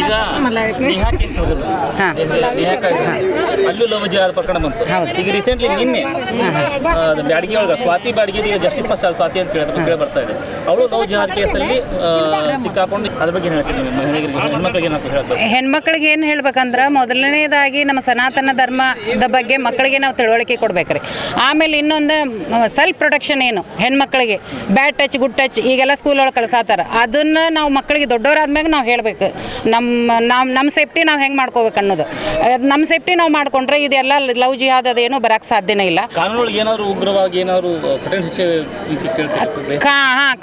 ಈಗ ನೇಹಾ ಕೇಸ್ ನೋಡಿದ್ರು ಅಲ್ಲೂ ಲವ್ ಜಿಹಾದ್ ಪ್ರಕರಣ ಬಂತು. ಈಗ ರೀಸೆಂಟ್ಲಿ ನಿನ್ನೆ ಬ್ಯಾಡಗಿ ಒಳಗೆ ಸ್ವಾತಿ ಬ್ಯಾಡಗಿ ಜಸ್ಟಿಸ್ ಫಸ್ಟ್ ಸ್ವಾತಿ ಅಂತ ಕೇಳಿ ಬರ್ತಾ ಇದೆ. ಅವಳು ಲವ್ ಜಿಹಾದ್ ಕೇಸಲ್ಲಿ ಸಿಕ್ಕಾಕೊಂಡು ಅದ್ರ ಬಗ್ಗೆ ಏನು ಹೇಳ್ತೀನಿ ಮಹಿಳೆಯರಿಗೆ ಹೆಣ್ಮಕ್ಳಿಗೆ ಏನು ಹೇಳ್ತಾರೆ? ಹೆಣ್ಮಕ್ಳಿಗೆ ಏನು ಹೇಳ್ಬೇಕಂದ್ರೆ ಮೊದಲನೇದಾಗಿ ನಮ್ಮ ಸನಾತನ ಧರ್ಮದ ಬಗ್ಗೆ ಮಕ್ಕಳಿಗೆ ನಾವು ತಿಳುವಳಿಕೆ ಕೊಡ್ಬೇಕ್ರಿ. ಆಮೇಲೆ ಇನ್ನೊಂದು ಸೆಲ್ಫ್ ಪ್ರೊಟೆಕ್ಷನ್ ಏನು ಹೆಣ್ಮಕ್ಳಿಗೆ ಬ್ಯಾಡ್ ಟಚ್ ಗುಡ್ ಟಚ್ ಈಗೆಲ್ಲ ಸ್ಕೂಲ್ ಒಳಗೆ ಕಳ್ಸಾತಾರ. ಅದನ್ನು ನಾವು ಮಕ್ಕಳಿಗೆ ದೊಡ್ಡವರಾದ್ಮೇಲೆ ನಾವು ಹೇಳಬೇಕು. ನಮ್ಮ ಸೇಫ್ಟಿ ನಾವು ಹೆಂಗೆ ಮಾಡ್ಕೋಬೇಕು ಅನ್ನೋದು. ನಮ್ಮ ಸೇಫ್ಟಿ ನಾವು ಮಾಡ್ಕೊಂಡ್ರೆ ಇದೆಲ್ಲ ಲವ್ ಜಿಹಾದ್ ಅದೇನು ಬರೋಕ್ಕೆ ಸಾಧ್ಯನೇ ಇಲ್ಲ. ಕಾನೂನಲ್ಲಿ ಏನಾದ್ರು ಉಗ್ರವಾಗಿ ಏನಾದ್ರು ಕಠಿಣ ಶಿಕ್ಷೆ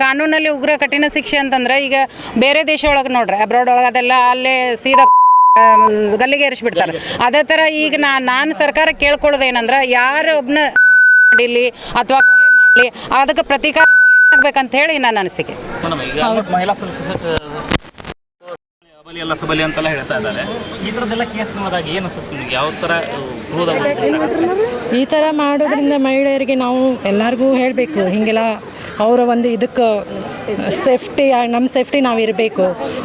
ಕಾನೂನಲ್ಲಿ ಉಗ್ರ ಕಠಿಣ ಶಿಕ್ಷೆ ಅಂತಂದ್ರೆ ಈಗ ಬೇರೆ ದೇಶ ಒಳಗೆ ನೋಡ್ರಿ ಅಬ್ರಾಡ್ ಒಳಗೆ ಅದೆಲ್ಲ ಅಲ್ಲೇ ಸೀದಾ ಗಲ್ಲಿಗೆ ಏರಿಸ್ಬಿಡ್ತಾರೆ. ಅದೇ ಥರ ಈಗ ನಾನು ಸರ್ಕಾರಕ್ಕೆ ಕೇಳ್ಕೊಳ್ಳೋದೇನಂದ್ರೆ ಯಾರು ಒಬ್ಬನ ಮಾಡಿಲಿ ಅಥವಾ ಕೊಲೆ ಮಾಡಲಿ ಅದಕ್ಕೆ ಪ್ರತೀಕಾರ ಆಗ್ಬೇಕಂತ ಹೇಳಿ ನನ್ನ ಅನಿಸಿಕೆ. ಮಹಿಳಾ ಎಲ್ಲ ಸಬಲಿ ಅಂತೆಲ್ಲ ಹೇಳ್ತಾ ಇದ್ದಾರೆ. ಈ ಥರದ್ದೆಲ್ಲ ಕೇಸ್ ನೋಡಿದಾಗ ಏನು ಅನಿಸುತ್ತೆ ನಿಮಗೆ? ಯಾವ ಥರ ಈ ಥರ ಮಾಡೋದ್ರಿಂದ ಮಹಿಳೆಯರಿಗೆ ನಾವು ಎಲ್ಲರಿಗೂ ಹೇಳಬೇಕು, ಹೀಗೆಲ್ಲ ಅವರ ಒಂದು ಇದಕ್ಕೆ ಸೇಫ್ಟಿ ನಮ್ಮ ಸೇಫ್ಟಿ ನಾವು ಇರಬೇಕು.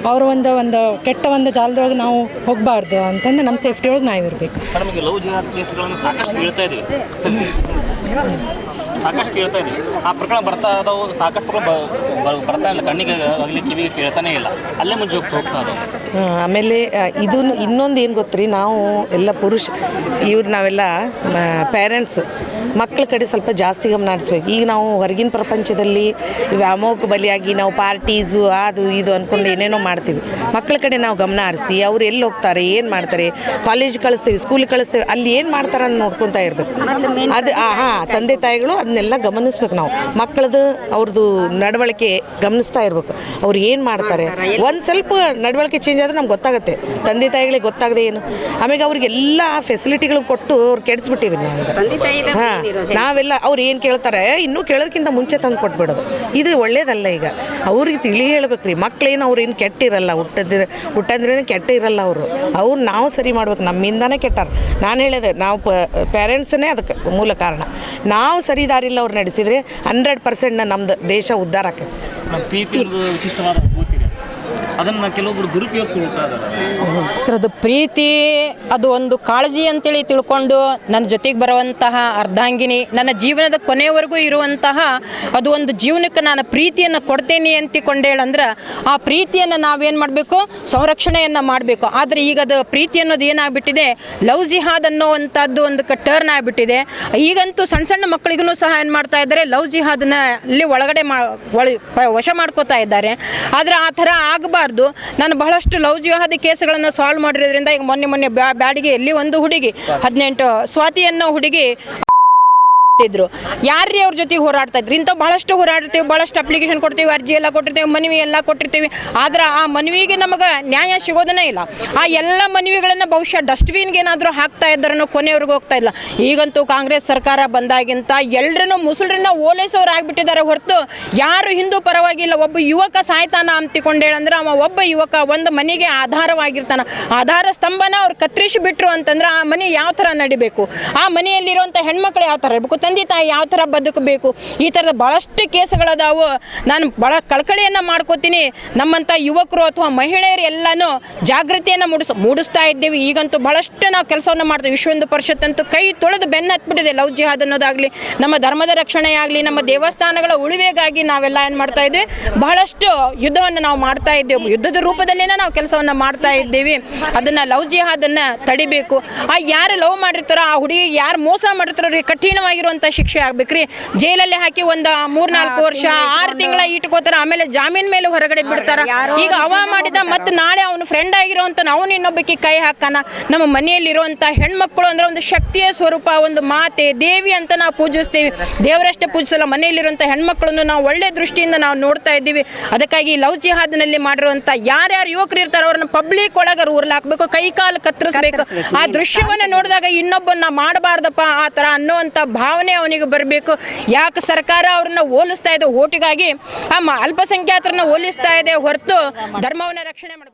ಅವರ ಒಂದು ಕೆಟ್ಟ ಒಂದು ಜಾಲದೊಳಗೆ ನಾವು ಹೋಗಬಾರ್ದು ಅಂತಂದು ನಮ್ಮ ಸೇಫ್ಟಿ ಒಳಗೆ ನಾವು ಇರಬೇಕು. ನಮಗೆ ಲವ್ ಜಿಹಾದ್ ಕೇಸ್ಗಳನ್ನು ಸಾಕಷ್ಟು ಕೇಳ್ತಾ ಇದ್ದೀವಿ, ಆ ಪ್ರಕರಣ ಬರ್ತಾ ಇದಾವೆ. ಸಾಕಷ್ಟು ಬರ್ತಾ ಇಲ್ಲ, ಕಣ್ಣಿಗೆ ಆಗಲಿ ಕಿವಿಗೆ ಕೇಳ್ತಾನೆ ಇಲ್ಲ, ಅಲ್ಲೇ ಮುಂಚೆ ಹೋಗ್ತಾ ಇದ್ದಾವೆ. ಆಮೇಲೆ ಇದು ಇನ್ನೊಂದು ಏನು ಗೊತ್ತ್ರಿ, ನಾವು ಎಲ್ಲ ನಾವೆಲ್ಲ ಪೇರೆಂಟ್ಸು ಮಕ್ಕಳ ಕಡೆ ಸ್ವಲ್ಪ ಜಾಸ್ತಿ ಗಮನ ಹರಿಸ್ಬೇಕು. ಈಗ ನಾವು ಹೊರಗಿನ ಪ್ರಪಂಚದಲ್ಲಿ ವ್ಯಾಮೋಹಕ್ಕೆ ಬಲಿಯಾಗಿ ನಾವು ಪಾರ್ಟೀಸು ಅದು ಇದು ಅಂದ್ಕೊಂಡು ಏನೇನೋ ಮಾಡ್ತೀವಿ. ಮಕ್ಕಳ ಕಡೆ ನಾವು ಗಮನ ಹರಿಸಿ ಅವ್ರು ಎಲ್ಲಿ ಹೋಗ್ತಾರೆ, ಏನು ಮಾಡ್ತಾರೆ, ಕಾಲೇಜ್ ಕಳಿಸ್ತೀವಿ, ಸ್ಕೂಲಿಗೆ ಕಳಿಸ್ತೀವಿ, ಅಲ್ಲಿ ಏನು ಮಾಡ್ತಾರೆ ಅಂತ ನೋಡ್ಕೊತಾ ಇರಬೇಕು. ಅದು ತಂದೆ ತಾಯಿಗಳು ಅದನ್ನೆಲ್ಲ ಗಮನಿಸ್ಬೇಕು. ನಾವು ಮಕ್ಕಳದು ಅವ್ರದ್ದು ನಡವಳಿಕೆ ಗಮನಿಸ್ತಾ ಇರಬೇಕು. ಅವ್ರು ಏನು ಮಾಡ್ತಾರೆ, ಒಂದು ಸ್ವಲ್ಪ ನಡವಳಿಕೆ ಚೇಂಜ್ ಆದ್ರೆ ನಮ್ಗೆ ಗೊತ್ತಾಗುತ್ತೆ. ತಂದೆ ತಾಯಿಗಳಿಗೆ ಗೊತ್ತಾಗದೆ ಏನು, ಆಮೇಲೆ ಅವ್ರಿಗೆಲ್ಲ ಫೆಸಿಲಿಟಿಗಳು ಕೊಟ್ಟು ಅವ್ರು ಕೆಡಿಸ್ಬಿಟ್ಟಿವಿ ನಾವು. ನಾವೆಲ್ಲ ಅವ್ರು ಏನು ಕೇಳ್ತಾರೆ ಇನ್ನೂ ಕೇಳೋದಕ್ಕಿಂತ ಮುಂಚೆ ತಂದು ಕೊಟ್ಬಿಡೋದು, ಇದು ಒಳ್ಳೇದಲ್ಲ. ಈಗ ಅವ್ರಿಗೆ ತಿಳಿ ಹೇಳ್ಬೇಕು ರೀ, ಮಕ್ಕಳೇನು ಅವ್ರು ಏನು ಕೆಟ್ಟಿರಲ್ಲ, ಹುಟ್ಟಂದ್ರೆ ಕೆಟ್ಟ ಇರಲ್ಲ. ಅವ್ರು ನಾವು ಸರಿ ಮಾಡ್ಬೇಕು, ನಮ್ಮಿಂದಾನೇ ಕೆಟ್ಟಾರ. ನಾನು ಹೇಳಿದೆ, ನಾವು ಪೇರೆಂಟ್ಸನ್ನೇ ಅದಕ್ಕೆ ಮೂಲ ಕಾರಣ. ನಾವು ಸರಿ ದಾರಿಲ್ಲ ಅವ್ರು ನಡೆಸಿದರೆ 100% ನಮ್ಮದು ದೇಶ ಉದ್ಧಾರ ಆಕೈತೆ. ಅದನ್ನು ಕೆಲವೊಬ್ರು ದುರುಪಯೋಗ ಸರ್, ಅದು ಪ್ರೀತಿ ಅದು ಒಂದು ಕಾಳಜಿ ಅಂತೇಳಿ ತಿಳ್ಕೊಂಡು ನನ್ನ ಜೊತೆಗೆ ಬರುವಂತಹ ಅರ್ಧಾಂಗಿನಿ, ನನ್ನ ಜೀವನದ ಕೊನೆಯವರೆಗೂ ಇರುವಂತಹ ಅದು ಒಂದು ಜೀವನಕ್ಕೆ ನಾನು ಪ್ರೀತಿಯನ್ನು ಕೊಡ್ತೇನೆ ಅಂತಿಕೊಂಡೇಳಂದ್ರೆ ಆ ಪ್ರೀತಿಯನ್ನು ನಾವೇನು ಮಾಡಬೇಕು, ಸಂರಕ್ಷಣೆಯನ್ನು ಮಾಡಬೇಕು. ಆದರೆ ಈಗ ಅದು ಪ್ರೀತಿ ಅನ್ನೋದು ಏನಾಗ್ಬಿಟ್ಟಿದೆ, ಲವ್ ಜಿಹಾದ್ ಅನ್ನೋವಂಥದ್ದು ಒಂದು ಟರ್ನ್ ಆಗಿಬಿಟ್ಟಿದೆ. ಈಗಂತೂ ಸಣ್ಣ ಸಣ್ಣ ಮಕ್ಕಳಿಗೂ ಸಹ ಏನು ಮಾಡ್ತಾ ಇದ್ದಾರೆ, ಲವ್ ಜಿಹಾದನ್ನ ಅಲ್ಲಿ ಒಳಗಡೆ ವಶ ಮಾಡ್ಕೋತಾ ಇದ್ದಾರೆ. ಆದರೆ ಆ ಥರ ಆಗಬಾರ್ದು. ನಾನು ಬಹಳಷ್ಟು ಲವ್ ಜಿಹಾದ್ ಕೇಸ್ಗಳನ್ನು ಸಾಲ್ವ್ ಮಾಡಿರೋದ್ರಿಂದ ಈಗ ಮೊನ್ನೆ ಬ್ಯಾಡಗಿಯಲ್ಲಿ ಒಂದು ಹುಡುಗಿ 18 ಸ್ವಾತಿ ಅನ್ನೋ ಹುಡುಗಿ ಇದ್ರು. ಯಾರ್ರೀ ಅವ್ರ ಜೊತೆಗೆ ಹೋರಾಡ್ತಾ ಇದ್ರು. ಇಂಥ ಬಹಳಷ್ಟು ಹೋರಾಡ್ತೀವಿ, ಬಹಳಷ್ಟು ಅಪ್ಲಿಕೇಶನ್ ಕೊಡ್ತೀವಿ, ಅರ್ಜಿ ಎಲ್ಲ ಕೊಟ್ಟಿರ್ತೀವಿ, ಮನವಿ ಎಲ್ಲ ಕೊಟ್ಟಿರ್ತೀವಿ. ಆದ್ರೆ ಆ ಮನವಿಗೆ ನಮಗೆ ನ್ಯಾಯ ಸಿಗೋದನ್ನೇ ಇಲ್ಲ. ಆ ಎಲ್ಲ ಮನವಿಗಳನ್ನು ಬಹುಶಃ ಡಸ್ಟ್ಬಿನ್ಗೆ ಏನಾದರೂ ಹಾಕ್ತಾ ಇದ್ದಾರನ್ನೋ ಕೊನೆಯವ್ರಿಗೆ ಹೋಗ್ತಾ ಇಲ್ಲ. ಈಗಂತೂ ಕಾಂಗ್ರೆಸ್ ಸರ್ಕಾರ ಬಂದಾಗಿಂತ ಎಲ್ಲರನ್ನೂ ಮುಸಲ್ರನ್ನ ಓಲೈಸೋರು ಆಗಿಬಿಟ್ಟಿದ್ದಾರೆ ಹೊರತು ಯಾರು ಹಿಂದೂ ಪರವಾಗಿಲ್ಲ. ಒಬ್ಬ ಯುವಕ ಸಾಯ್ತಾನ ಅಂತಿಕೊಂಡೇಳಂದ್ರೆ ಅವ ಒಬ್ಬ ಯುವಕ ಒಂದು ಮನೆಗೆ ಆಧಾರವಾಗಿರ್ತಾನ. ಆಧಾರ ಸ್ತಂಭನ ಅವ್ರು ಕತ್ತರಿಸಿ ಬಿಟ್ರು ಅಂತಂದ್ರೆ ಆ ಮನೆ ಯಾವ ಥರ ನಡಿಬೇಕು, ಆ ಮನೆಯಲ್ಲಿರುವಂಥ ಹೆಣ್ಮಕ್ಳು ಯಾವ ಥರ ಇರಬೇಕು, ತಂದೆ ತಾಯಿ ಯಾವ ಥರ ಬದುಕಬೇಕು, ಈ ಥರದ ಭಾಳಷ್ಟು ಕೇಸುಗಳದಾವು. ನಾನು ಭಾಳ ಕಳಕಳಿಯನ್ನು ಮಾಡ್ಕೋತೀನಿ. ನಮ್ಮಂಥ ಯುವಕರು ಅಥವಾ ಮಹಿಳೆಯರು ಎಲ್ಲನೂ ಜಾಗೃತಿಯನ್ನು ಮೂಡಿಸ್ತಾ ಇದ್ದೇವೆ. ಈಗಂತೂ ಭಾಳಷ್ಟು ನಾವು ಕೆಲಸವನ್ನು ಮಾಡ್ತೀವಿ. ವಿಶ್ವ ಹಿಂದೂ ಪರಿಷತ್ ಅಂತೂ ಕೈ ತೊಳೆದು ಬೆನ್ನು ಹತ್ಬಿಟ್ಟಿದೆ. ಲವ್ ಜಿಹಾದ್ ಅನ್ನೋದಾಗಲಿ, ನಮ್ಮ ಧರ್ಮದ ರಕ್ಷಣೆ ಆಗಲಿ, ನಮ್ಮ ದೇವಸ್ಥಾನಗಳ ಉಳಿವೆಗಾಗಿ ನಾವೆಲ್ಲ ಏನು ಮಾಡ್ತಾ ಇದ್ದೀವಿ, ಬಹಳಷ್ಟು ಯುದ್ಧವನ್ನು ನಾವು ಮಾಡ್ತಾ ಇದ್ದೇವೆ. ಯುದ್ಧದ ರೂಪದಲ್ಲೇ ನಾವು ಕೆಲಸವನ್ನು ಮಾಡ್ತಾ ಇದ್ದೇವೆ. ಅದನ್ನು ಲವ್ ಜಿಹಾದನ್ನು ತಡಿಬೇಕು. ಆ ಯಾರು ಲವ್ ಮಾಡಿರ್ತಾರೋ ಆ ಹುಡುಗಿ ಯಾರು ಮೋಸ ಮಾಡಿರ್ತಾರೋ ಅವ್ರಿಗೆ ಕಠಿಣವಾಗಿರುವಂಥ ಶಿಕ್ಷೆ ಆಗ್ಬೇಕ್ರಿ. ಜೈಲಲ್ಲಿ ಹಾಕಿ ಒಂದು 3-4 ವರ್ಷ 6 ತಿಂಗಳ ಇಟ್ಕೋತಾರ, ಆಮೇಲೆ ಜಾಮೀನ್ ಮೇಲೆ ಹೊರಗಡೆ ಬಿಡ್ತಾರ. ಈಗ ಅವ ಮಾಡಿದ ಮತ್ತೆ ನಾಳೆ ಅವನು ಫ್ರೆಂಡ್ ಆಗಿರೋಂಥ ಅವನು ಇನ್ನೊಬ್ಬಕ್ಕೆ ಕೈ ಹಾಕಾನ. ನಮ್ಮ ಮನೆಯಲ್ಲಿರುವಂಥ ಹೆಣ್ಮಕ್ಳು ಅಂದ್ರೆ ಒಂದು ಶಕ್ತಿಯ ಸ್ವರೂಪ, ಒಂದು ಮಾತೆ ದೇವಿ ಅಂತ ನಾವು ಪೂಜಿಸ್ತೀವಿ. ದೇವರಷ್ಟೇ ಪೂಜಿಸಲ್ಲ, ಮನೆಯಲ್ಲಿರುವಂಥ ಹೆಣ್ಮಕ್ಳನ್ನು ನಾವು ಒಳ್ಳೆ ದೃಷ್ಟಿಯಿಂದ ನಾವು ನೋಡ್ತಾ ಇದ್ದೀವಿ. ಅದಕ್ಕಾಗಿ ಲವ್ ಜಿಹಾದ್ನಲ್ಲಿ ಮಾಡಿರುವಂಥ ಯಾರ್ಯಾರು ಯುವಕರು ಇರ್ತಾರೋ ಅವ್ರನ್ನ ಪಬ್ಲಿಕ್ ಒಳಗೆ ಊರ್ಲಾಕ್ಬೇಕು, ಕೈ ಕಾಲು ಕತ್ತರಿಸ್ಬೇಕು. ಆ ದೃಶ್ಯವನ್ನು ನೋಡಿದಾಗ ಇನ್ನೊಬ್ಬನ್ನ ಮಾಡಬಾರ್ದಪ್ಪ ಆ ಥರ ಅನ್ನುವಂಥ ಭಾವನೆ ಅವನಿಗೆ ಬರಬೇಕು. ಯಾಕೆ ಸರ್ಕಾರ ಅವ್ರನ್ನ ಹೋಲಿಸ್ತಾ ಇದೆ ಓಟಿಗಾಗಿ, ಆ ಅಲ್ಪಸಂಖ್ಯಾತರನ್ನ ಹೋಲಿಸ್ತಾ ಇದೆ ಹೊರತು ಧರ್ಮವನ್ನು ರಕ್ಷಣೆ ಮಾಡಬೇಕು.